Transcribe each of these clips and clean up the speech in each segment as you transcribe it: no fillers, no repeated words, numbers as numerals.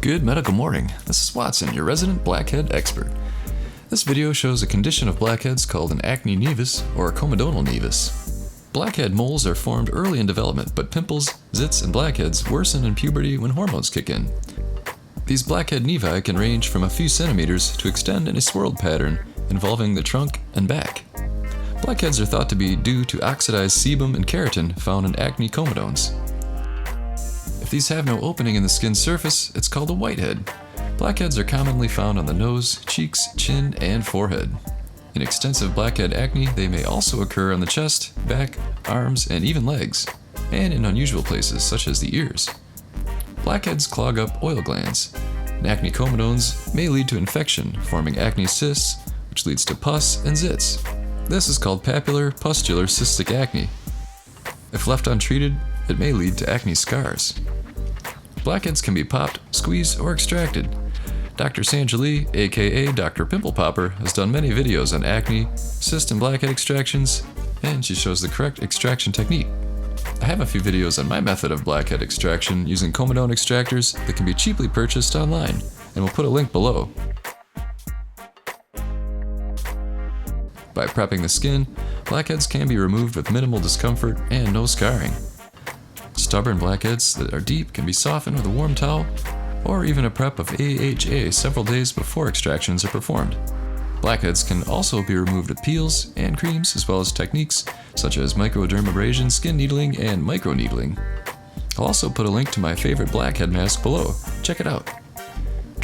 Good medical morning. This is Watson, your resident blackhead expert. This video shows a condition of blackheads called an acne nevus or comedonal nevus. Blackhead moles are formed early in development, but pimples, zits, and blackheads worsen in puberty when hormones kick in. These blackhead nevi can range from a few centimeters to extend in a swirled pattern involving the trunk and back. Blackheads are thought to be due to oxidized sebum and keratin found in acne comedones. If these have no opening in the skin surface, it's called a whitehead. Blackheads are commonly found on the nose, cheeks, chin, and forehead. In extensive blackhead acne, they may also occur on the chest, back, arms, and even legs, and in unusual places such as the ears. Blackheads clog up oil glands. And acne comedones may lead to infection, forming acne cysts, which leads to pus and zits. This is called papular pustular cystic acne. If left untreated, it may lead to acne scars. Blackheads can be popped, squeezed, or extracted. Dr. Sandra Lee, aka Dr. Pimple Popper, has done many videos on acne, cyst and blackhead extractions, and she shows the correct extraction technique. I have a few videos on my method of blackhead extraction using comedone extractors that can be cheaply purchased online, and we'll put a link below. By prepping the skin, blackheads can be removed with minimal discomfort and no scarring. Stubborn blackheads that are deep can be softened with a warm towel, or even a prep of AHA several days before extractions are performed. Blackheads can also be removed with peels and creams, as well as techniques such as microdermabrasion, skin needling, and microneedling. I'll also put a link to my favorite blackhead mask below. Check it out.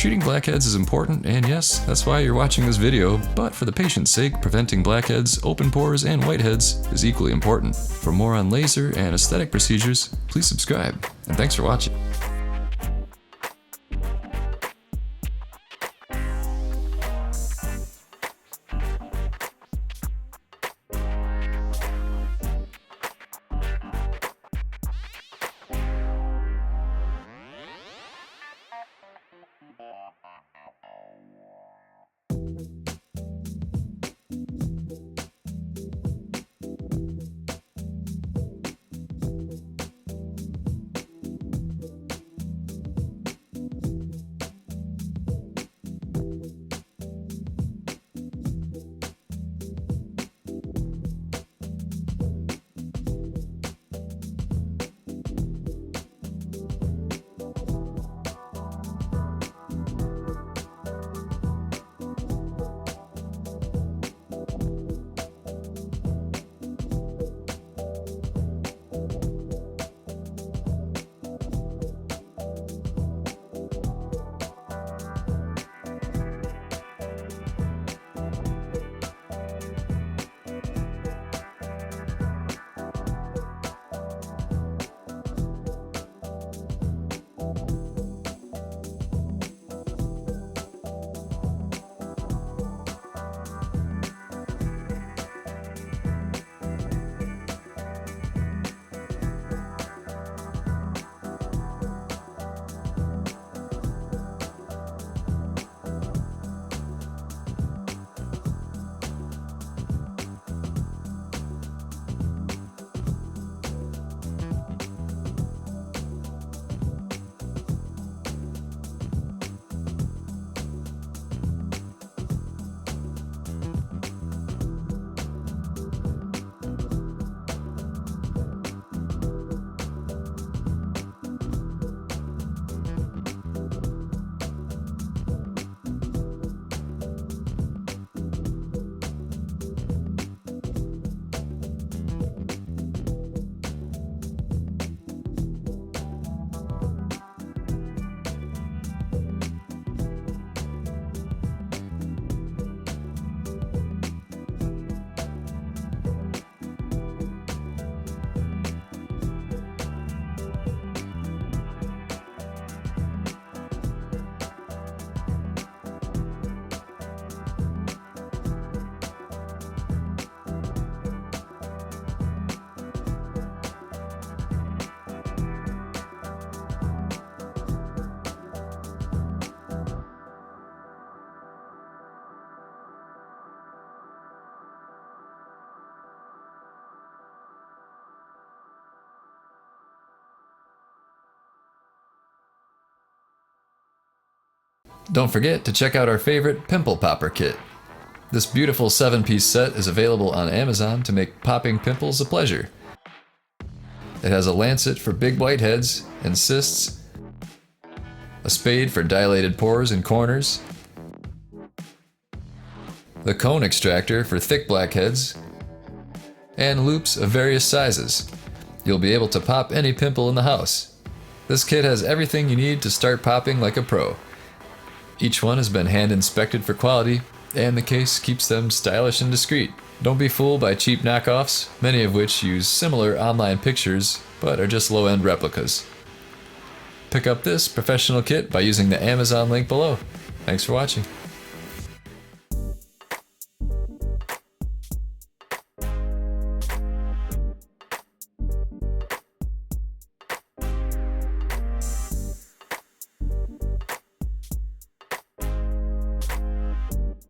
Treating blackheads is important, and yes, that's why you're watching this video, but for the patient's sake, preventing blackheads, open pores, and whiteheads is equally important. For more on laser and aesthetic procedures, please subscribe, and thanks for watching. Don't forget to check out our favorite Pimple Popper kit. This beautiful 7-piece set is available on Amazon to make popping pimples a pleasure. It has a lancet for big whiteheads and cysts, a spade for dilated pores and corners, the cone extractor for thick blackheads, and loops of various sizes. You'll be able to pop any pimple in the house. This kit has everything you need to start popping like a pro. Each one has been hand inspected for quality, and the case keeps them stylish and discreet. Don't be fooled by cheap knockoffs, many of which use similar online pictures but are just low-end replicas. Pick up this professional kit by using the Amazon link below. Thanks for watching.